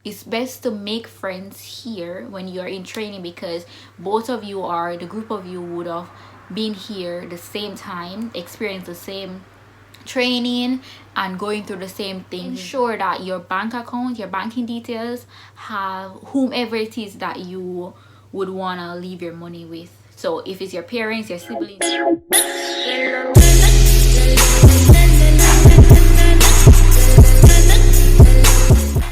It's best to make friends here when you're in training, because both of you, are the group of you, would have been here the same time, experienced the same training and going through the same thing. Ensure that your bank account, your banking details, have whomever it is that you would want to leave your money with. So if it's your parents, your siblings.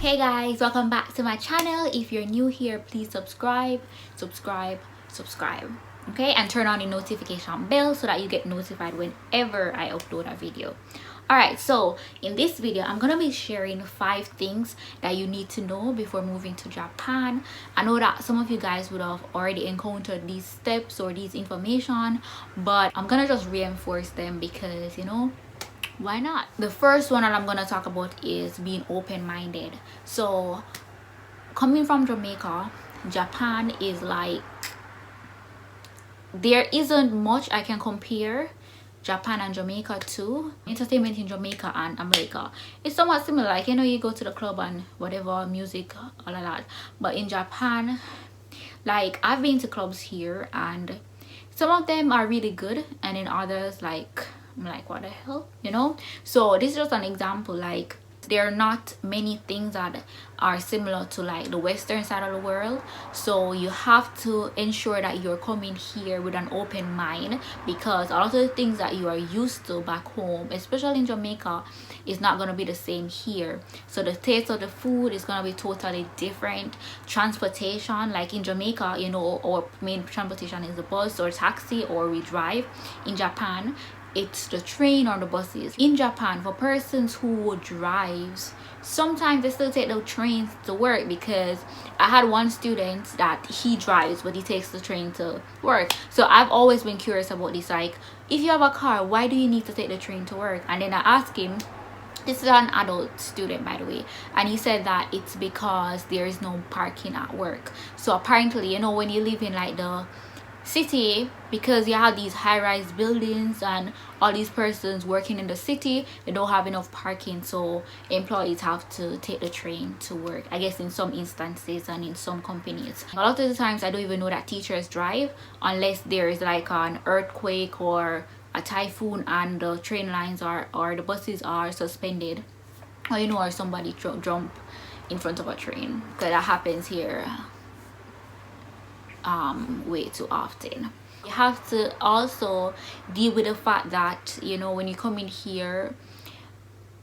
Hey guys, welcome back to my channel. If you're new here, please subscribe, okay, and turn on the notification bell so that you get notified whenever I upload a video. Alright, so in this video I'm gonna be sharing 5 things that you need to know before moving to Japan. I know that some of you guys would have already encountered these steps or these information, but I'm gonna just reinforce them because, you know, why not? The first one that I'm gonna talk about is being open-minded. So coming from Jamaica, Japan is like, there isn't much I can compare Japan and Jamaica to. Entertainment in Jamaica and America, it's somewhat similar. Like, you know, you go to the club and whatever, music, all of that. But in Japan, like, I've been to clubs here and some of them are really good, and in others, like, I'm like, what the hell, you know? So this is just an example. Like, there are not many things that are similar to like the western side of the world, so you have to ensure that you're coming here with an open mind, because a lot of the things that you are used to back home, especially in Jamaica, is not going to be the same here. So the taste of the food is going to be totally different. Transportation, like in Jamaica, you know, our main transportation is the bus or taxi, or we drive. In Japan, it's the train or the buses. In Japan, for persons who drives, sometimes they still take the trains to work, because I had one student that he drives but he takes the train to work. So I've always been curious about this, like, if you have a car, why do you need to take the train to work? And then I asked him, this is an adult student, by the way, and he said that it's because there is no parking at work. So apparently, you know, when you live in like the city, because you have these high-rise buildings and all these persons working in the city, they don't have enough parking, so employees have to take the train to work, I guess, in some instances and in some companies. A lot of the times I don't even know that teachers drive unless there is like an earthquake or a typhoon and the train lines are, or the buses are suspended, or, you know, or somebody jump in front of a train, because that happens here way too often. You have to also deal with the fact that, you know, when you come in here,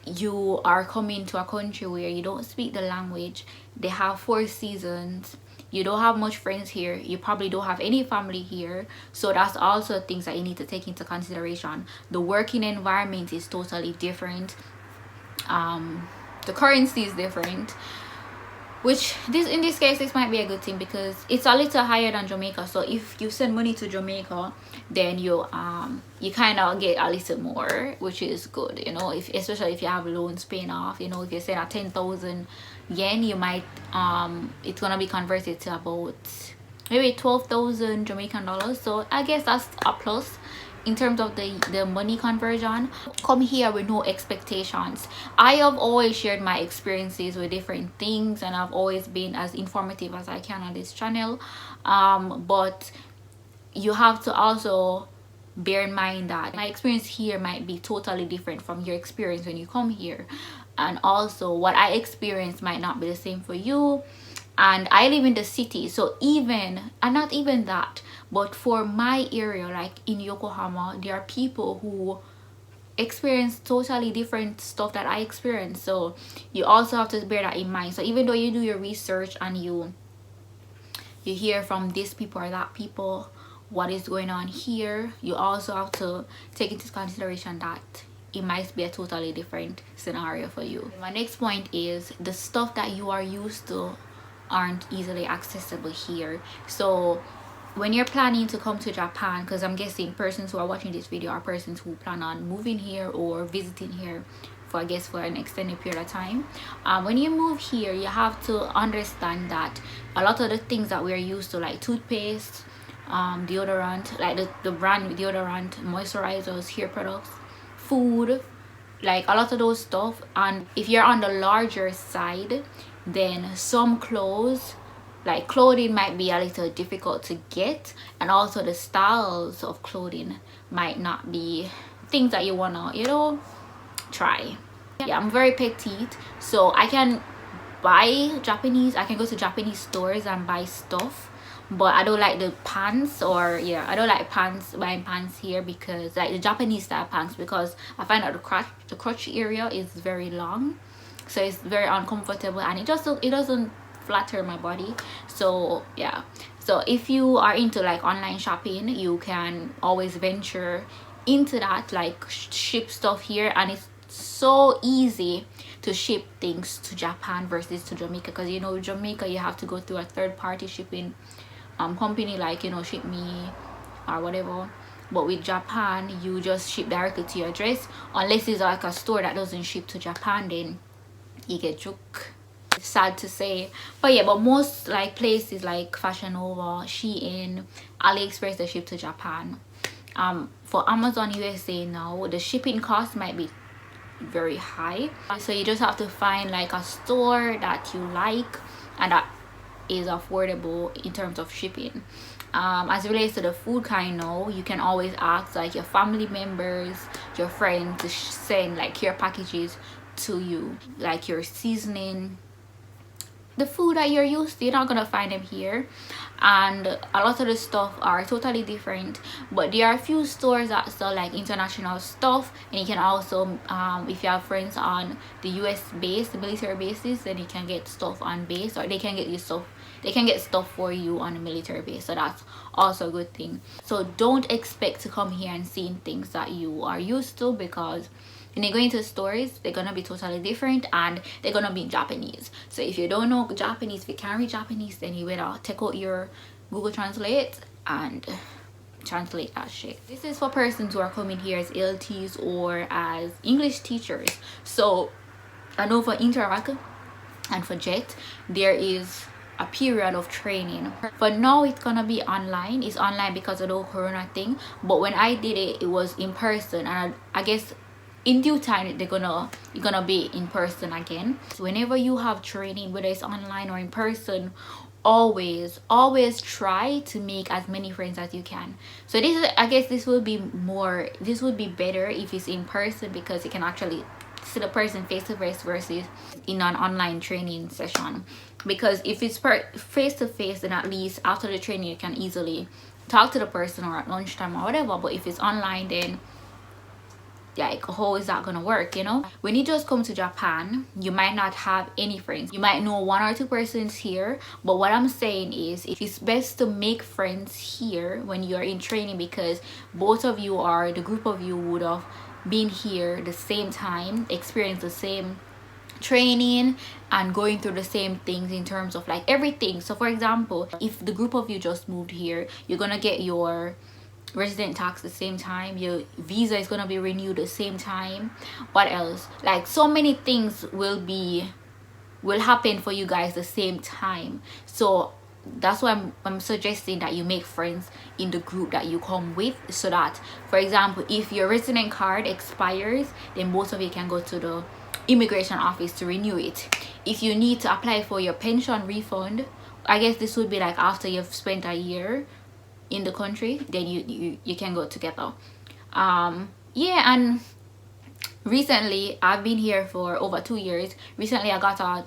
you are coming to a country where you don't speak the language. They have 4 seasons. You don't have much friends here. You probably don't have any family here. So that's also things that you need to take into consideration. The working environment is totally different. The currency is different, which in this case, this might be a good thing because it's a little higher than Jamaica. So if you send money to Jamaica, then you kind of get a little more, which is good, you know, especially if you have loans paying off. You know, if you send a 10,000 yen, you might it's gonna be converted to about maybe 12,000 Jamaican dollars. So I guess that's a plus in terms of the money conversion. Come here with no expectations. I have always shared my experiences with different things, and I've always been as informative as I can on this channel, but you have to also bear in mind that my experience here might be totally different from your experience when you come here, and also what I experienced might not be the same for you. And I live in the city, so not even that, but for my area, like in Yokohama, there are people who experience totally different stuff that I experience. So you also have to bear that in mind. So even though you do your research and you hear from these people or that people what is going on here, you also have to take into consideration that it might be a totally different scenario for you. My next point is the stuff that you are used to aren't easily accessible here. So when you're planning to come to Japan, because I'm guessing persons who are watching this video are persons who plan on moving here or visiting here for, I guess, for an extended period of time, when you move here, you have to understand that a lot of the things that we're used to, like toothpaste, deodorant, like the brand deodorant, moisturizers, hair products, food, like a lot of those stuff, and if you're on the larger side, then some clothes, like clothing, might be a little difficult to get, and also the styles of clothing might not be things that you wanna, you know, try. Yeah, I'm very petite, so I can buy Japanese, I can go to Japanese stores and buy stuff, but I don't like the pants, or yeah, I don't like buying pants here, because like the Japanese style pants, because I find that the crotch area is very long, so it's very uncomfortable, and it doesn't flatter my body. So yeah, so if you are into like online shopping, you can always venture into that, like ship stuff here, and it's so easy to ship things to Japan versus to Jamaica, because you know Jamaica you have to go through a third-party shipping company, like, you know, Ship Me or whatever. But with Japan, you just ship directly to your address, unless it's like a store that doesn't ship to Japan, then you get juke. Sad to say, but yeah, but most like places like Fashion Nova, Shein, AliExpress, they ship to Japan. For Amazon USA now, the shipping cost might be very high, so you just have to find like a store that you like and that is affordable in terms of shipping. As it relates to the food kind, now you can always ask like your family members, your friends to send like care packages to you, like your seasoning, the food that you're used to. You're not gonna find them here, and a lot of the stuff are totally different, but there are a few stores that sell like international stuff, and you can also if you have friends on the US base, the military bases, then you can get stuff on base, or they can get stuff for you on a military base, so that's also a good thing. So don't expect to come here and seeing things that you are used to, because when you go into stores, they're gonna be totally different, and they're gonna be in Japanese. So if you don't know Japanese, if you can't read Japanese, then you better take out your Google Translate and translate that shit. This is for persons who are coming here as LTs or as English teachers. So I know for Interact and for JET, there is a period of training. For now, it's gonna be online. It's online because of the corona thing, but when I did it, it was in person, and I guess in due time you're gonna be in person again. So whenever you have training, whether it's online or in person, always try to make as many friends as you can. So this is, I guess this would be better if it's in person, because you can actually see the person face to face versus in an online training session. Because if it's face to face, then at least after the training you can easily talk to the person, or at lunchtime or whatever. But if it's online, then like, how is that gonna work, you know? When you just come to Japan, you might not have any friends. You might know one or two persons here, but what I'm saying is it's best to make friends here when you're in training, because both of you, or the group of you, would have been here the same time, experienced the same training, and going through the same things in terms of like everything. So for example, if the group of you just moved here, you're gonna get your resident tax the same time, your visa is gonna be renewed the same time. What else? Like, so many things will happen for you guys the same time. So that's why I'm suggesting that you make friends in the group that you come with, so that, for example, if your resident card expires, then both of you can go to the immigration office to renew it. If you need to apply for your pension refund, I guess this would be like after you've spent a year in the country, then you can go together. Yeah, and recently, I've been here for over 2 years. Recently I got a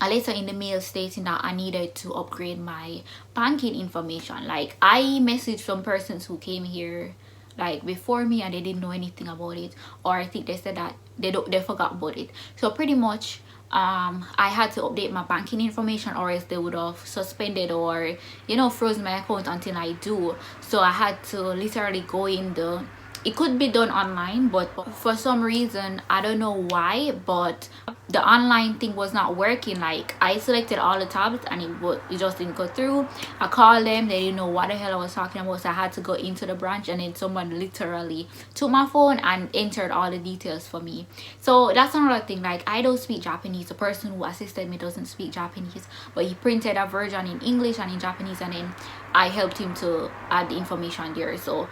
letter in the mail stating that I needed to upgrade my banking information. Like, I messaged some persons who came here like before me, and they didn't know anything about it, or I think they said that they forgot about it. So pretty much I had to update my banking information, or else they would have suspended or, you know, frozen my account until I do. So I had to literally go in it could be done online, but for some reason, I don't know why, but the online thing was not working. Like, I selected all the tabs and it just didn't go through. I called them, they didn't know what the hell I was talking about, so I had to go into the branch, and then someone literally took my phone and entered all the details for me. So that's another thing. Like, I don't speak Japanese. The person who assisted me doesn't speak Japanese, but he printed a version in English and in Japanese, and then I helped him to add the information there. So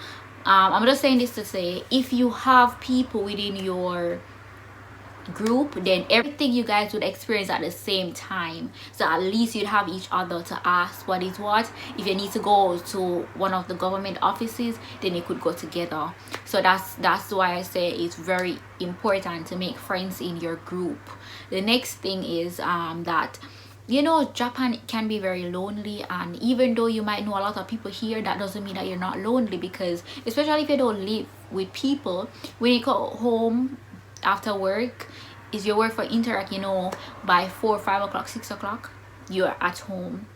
I'm just saying this to say, if you have people within your group, then everything you guys would experience at the same time. So at least you'd have each other to ask what is what. If you need to go to one of the government offices, then you could go together. So that's why I say it's very important to make friends in your group. The next thing is that, you know, Japan can be very lonely, and even though you might know a lot of people here, that doesn't mean that you're not lonely, because especially if you don't live with people, when you go home after work, is your work for interact, you know, by 4, 5 o'clock, 6 o'clock, you're at home,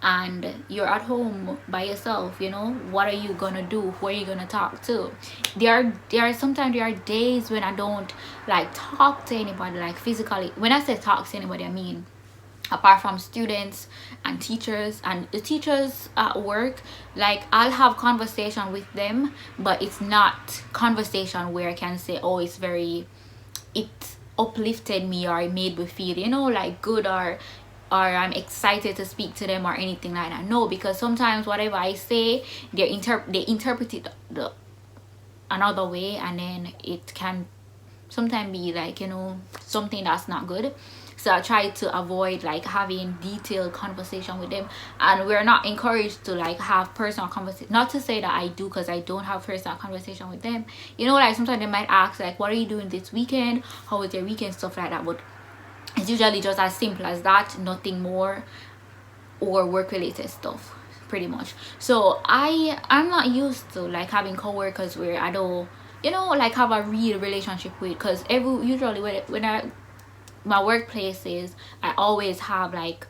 and you're at home by yourself. You know, what are you gonna do? Who are you gonna talk to? There are sometimes there are days when I don't like talk to anybody, like physically. When I say talk to anybody, I mean apart from students and teachers, and the teachers at work, like I'll have conversation with them, but it's not conversation where I can say, oh, it uplifted me or it made me feel, you know, like good, or I'm excited to speak to them or anything like that. No, because sometimes whatever I say, they interpret it another way, and then it can sometimes be like, you know, something that's not good. So I try to avoid like having detailed conversation with them, and we're not encouraged to like have personal conversation. Not to say that I do, because I don't have personal conversation with them, you know, like sometimes they might ask like, what are you doing this weekend, how was your weekend, stuff like that, but it's usually just as simple as that, nothing more, or work related stuff pretty much. So I'm not used to like having coworkers where I don't, you know, like have a real relationship with, because usually when my workplaces, I always have like,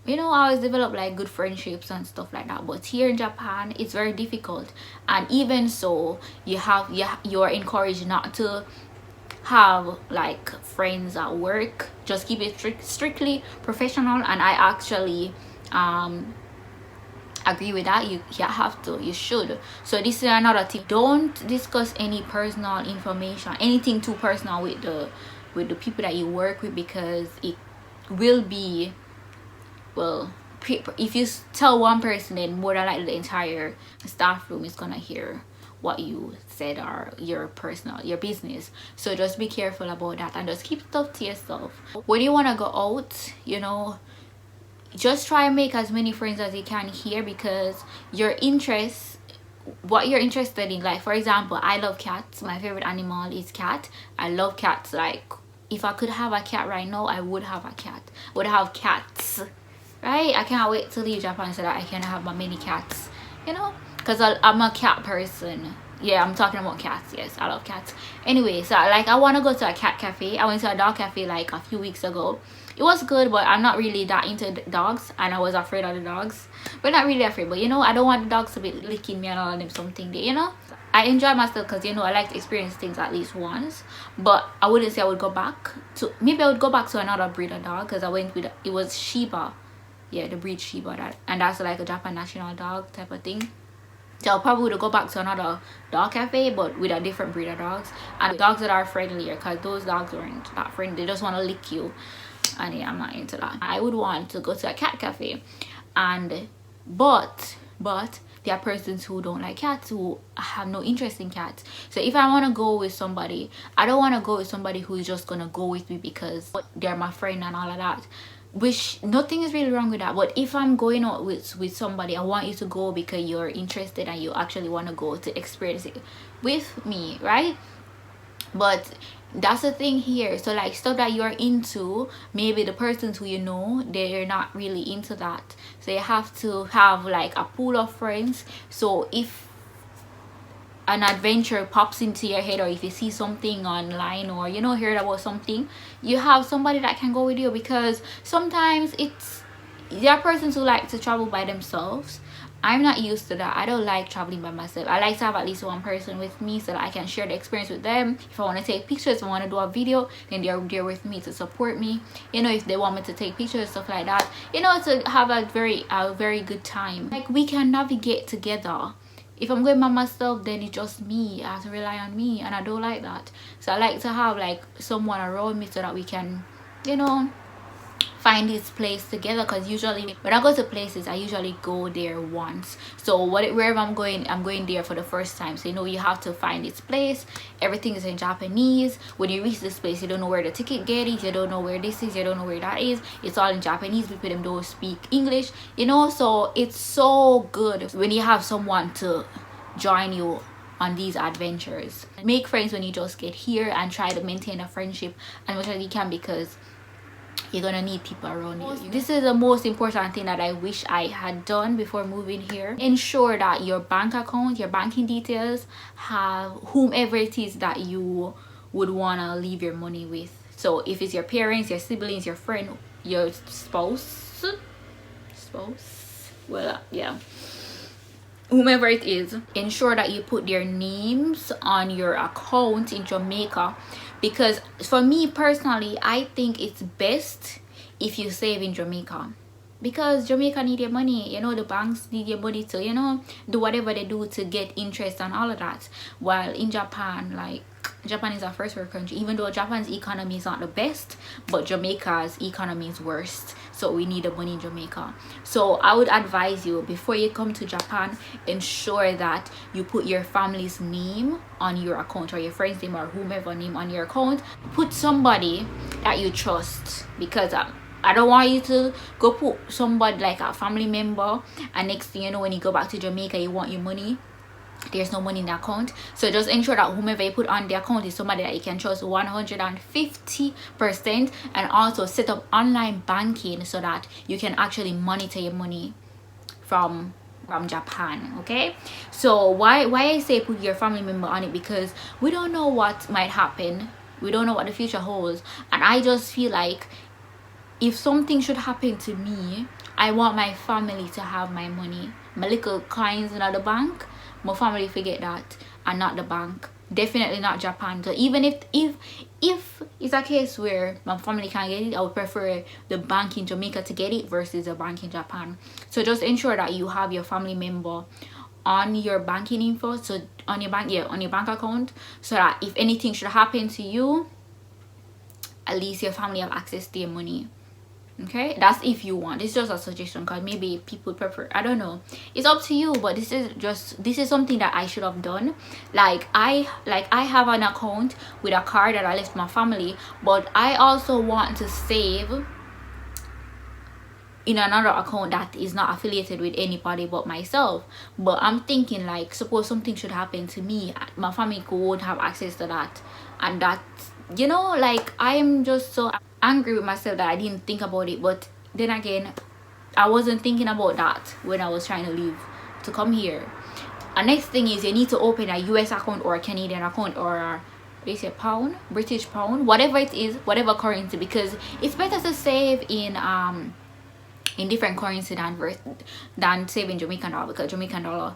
you know, I always develop like good friendships and stuff like that. But here in Japan, it's very difficult, and even so, you're encouraged not to have like friends at work. Just keep it strictly professional, and I actually agree with that. You should. So this is another tip: don't discuss any personal information, anything too personal with the people that you work with, because it will be, well, if you tell one person, then more than likely the entire staff room is gonna hear what you said, or your business. So just be careful about that, and just keep stuff to yourself. When you want to go out, you know, just try and make as many friends as you can here, because what you're interested in, like for example, I love cats. My favorite animal is cat. I love cats. Like if I could have a cat right now, I would have a cat. Would have cats, right? I can't wait to leave Japan so that I can have my many cats, you know, because I'm a cat person. Yeah, I'm talking about cats. Yes, I love cats. Anyway, so like I want to go to a cat cafe. I went to a dog cafe like a few weeks ago. It was good, but I'm not really that into dogs, and I was afraid of the dogs. But not really afraid, but you know, I don't want the dogs to be licking me and all of them something there, you know. I enjoy myself because, you know, I like to experience things at least once. But I wouldn't say I would go back to, maybe I would go back to another breed of dog, because I went with, it was Shiba. Yeah, the breed Shiba, and that's like a Japan national dog type of thing. So I probably would go back to another dog cafe, but with a different breed of dogs, and dogs that are friendlier, because those dogs weren't that friendly. They just want to lick you, and yeah, I'm not into that. I would want to go to a cat cafe, and but there are persons who don't like cats, who have no interest in cats. So if I want to go with somebody, I don't want to go with somebody who's just gonna go with me because they're my friend and all of that, which nothing is really wrong with that. But if I'm going out with somebody, I want you to go because you're interested and you actually want to go to experience it with me, right? But that's the thing here. So like stuff that you're into, maybe the persons who you know, they're not really into that. So you have to have like a pool of friends. So if an adventure pops into your head, or if you see something online, or you know, heard about something, you have somebody that can go with you. Because sometimes there are persons who like to travel by themselves. I'm not used to that. I don't like traveling by myself. I like to have at least one person with me so that I can share the experience with them. If I want to take pictures, if I want to do a video, then they're there with me to support me. You know, if they want me to take pictures, stuff like that, you know, to have a very good time. Like we can navigate together. If I'm going by myself, then it's just me. I have to rely on me, and I don't like that. So I like to have like someone around me so that we can, you know, find this place together, because usually when I go to places I usually go there once. So wherever I'm going there for the first time. So you have to find this place. Everything is in Japanese. When you reach this place, you don't know where the ticket gate is, you don't know where this is, you don't know where that is. It's all in Japanese. People them don't speak English, so it's so good when you have someone to join you on these adventures. Make friends when you just get here, and try to maintain a friendship as much as you can, because you're gonna need people around you. This is the most important thing that I wish I had done before moving here. Ensure that your bank account, your banking details, have whomever it is that you would want to leave your money with. So if it's your parents, your siblings, your friend, your spouse, well, yeah, whomever it is, ensure that you put their names on your account in Jamaica. Because for me personally, I think it's best if you save in Jamaica, because Jamaica need your money. The banks need your money to do whatever they do to get interest and all of that. While in Japan, like, Japan is a first world country, even though Japan's economy is not the best, but Jamaica's economy is worst, so we need the money in Jamaica. So I would advise you, before you come to Japan, ensure that you put your family's name on your account, or your friend's name, or whomever name on your account. Put somebody that you trust, because I don't want you to go put somebody like a family member, and next thing you know, when you go back to Jamaica, you want your money, there's no money in the account. So just ensure that whomever you put on the account is somebody that you can trust 150%, and also set up online banking so that you can actually monitor your money from Japan. Okay, so why I say put your family member on it, because we don't know what might happen, we don't know what the future holds, and I just feel like if something should happen to me, I want my family to have my money, my little coins in the bank. My family forget that, and not the bank. Definitely not Japan. So even if it's a case where my family can't get it, I would prefer the bank in Jamaica to get it versus the bank in Japan. So just ensure that you have your family member on your banking info, so on your bank account, so that if anything should happen to you, at least your family have access to your money. Okay, that's if you want. It's just a suggestion, because maybe people prefer, I don't know, it's up to you, but this is something that I should have done. I have an account with a card that I left my family, but I also want to save in another account that is not affiliated with anybody but myself. But I'm thinking, like, suppose something should happen to me, my family won't have access to that, and that, like, I'm just so angry with myself that I didn't think about it. But then again, I wasn't thinking about that when I was trying to leave to come here. And next thing is, you need to open a US account or a Canadian account, or they say pound, British pound, whatever it is, whatever currency, because it's better to save in different currency than saving Jamaican dollar, because Jamaican dollar,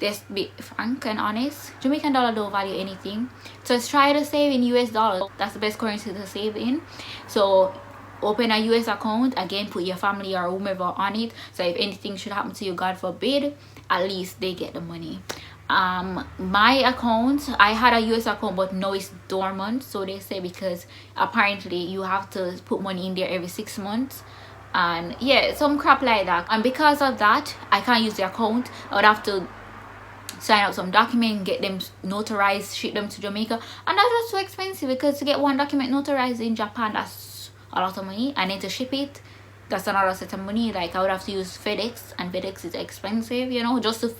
let's be frank and honest, Jamaican dollar don't value anything. So try to save in US dollar. That's the best currency to save in. So open a US account, again, put your family or whomever on it, so if anything should happen to you, God forbid, at least they get the money. My account, I had a US account, but now it's dormant, so they say, because apparently you have to put money in there every 6 months, and yeah, some crap like that. And because of that, I can't use the account. I would have to sign out some document, get them notarized, ship them to Jamaica, and that's just so expensive, because to get one document notarized in Japan, that's a lot of money, and then to ship it, that's another set of money. Like, I would have to use FedEx, and FedEx is expensive, just to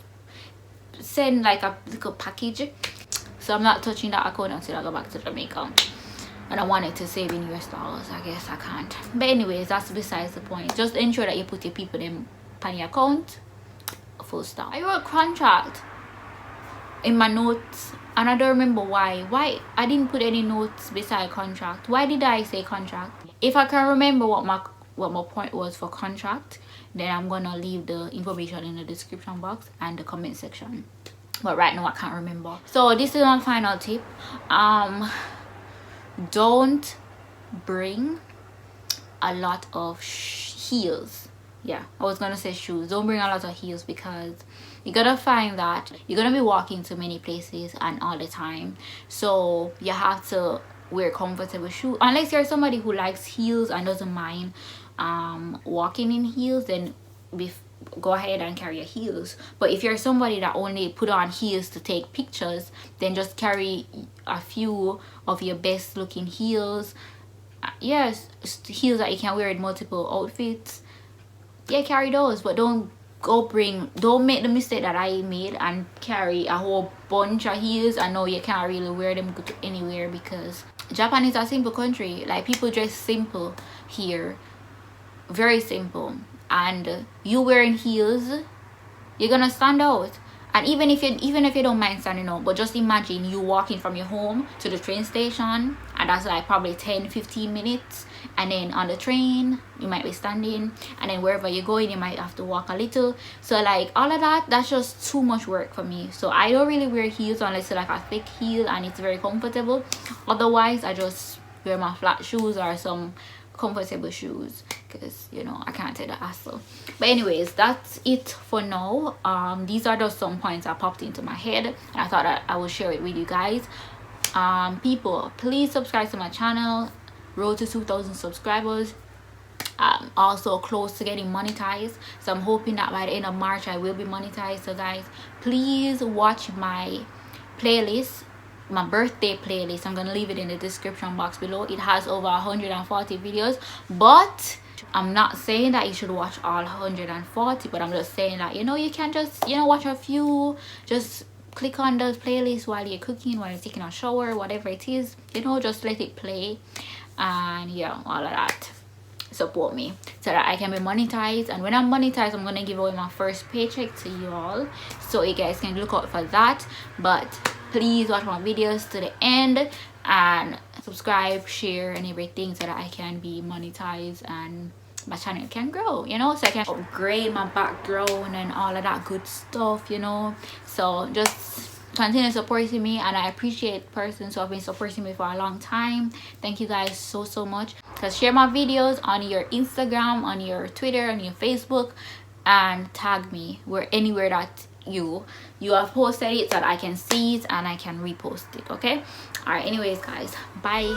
send like a little package. So I'm not touching that account until I go back to Jamaica, and I wanted to save in US dollars. I guess I can't, but anyways, that's besides the point. Just ensure that you put your people in on your account, full stop. I wrote contract in my notes, and I don't remember why I didn't put any notes beside contract. Why did I say contract? If I can remember what my point was for contract, then I'm gonna leave the information in the description box and the comment section, but right now I can't remember. So this is my final tip. Don't bring a lot of heels. Yeah, I was gonna say shoes. Don't bring a lot of heels, because you're gonna find that you're gonna be walking to many places and all the time, so you have to wear comfortable shoes, unless you're somebody who likes heels and doesn't mind walking in heels, then go ahead and carry your heels. But if you're somebody that only put on heels to take pictures, then just carry a few of your best looking heels. Yes, heels that you can wear in multiple outfits. Yeah, carry those, but don't make the mistake that I made and carry a whole bunch of heels. I know you can't really wear them anywhere, because Japan is a simple country. Like, people dress simple here, very simple, and you wearing heels, you're gonna stand out. And even if you don't mind standing out, but just imagine you walking from your home to the train station, and that's like probably 10-15 minutes, and then on the train you might be standing, and then wherever you're going you might have to walk a little. So like all of that's just too much work for me. So I don't really wear heels unless it's like a thick heel and it's very comfortable. Otherwise I just wear my flat shoes or some comfortable shoes, because you know I can't take the hassle. But anyways, that's it for now. These are just some points that popped into my head, and I thought that I would share it with you guys. People, please subscribe to my channel. Road to 2,000 subscribers. Also close to getting monetized, so I'm hoping that by the end of March I will be monetized. So guys, please watch my playlist, my birthday playlist. I'm gonna leave it in the description box below. It has over 140 videos, but I'm not saying that you should watch all 140, but I'm just saying that, you know, you can just, you know, watch a few. Just click on those playlists while you're cooking, while you're taking a shower, whatever it is, you know, just let it play. And yeah, all of that. Support me so that I can be monetized, and when I'm monetized I'm gonna give away my first paycheck to you all, so you guys can look out for that. But please watch my videos to the end and subscribe, share and everything, so that I can be monetized and my channel can grow, you know, so I can upgrade my background and all of that good stuff, you know. So just continue supporting me, and I appreciate persons who have been supporting me for a long time. Thank you guys so much. Because share my videos on your Instagram, on your Twitter, on your Facebook, and tag me anywhere that you have posted it, so that I can see it and I can repost it. Okay, all right, anyways guys, bye.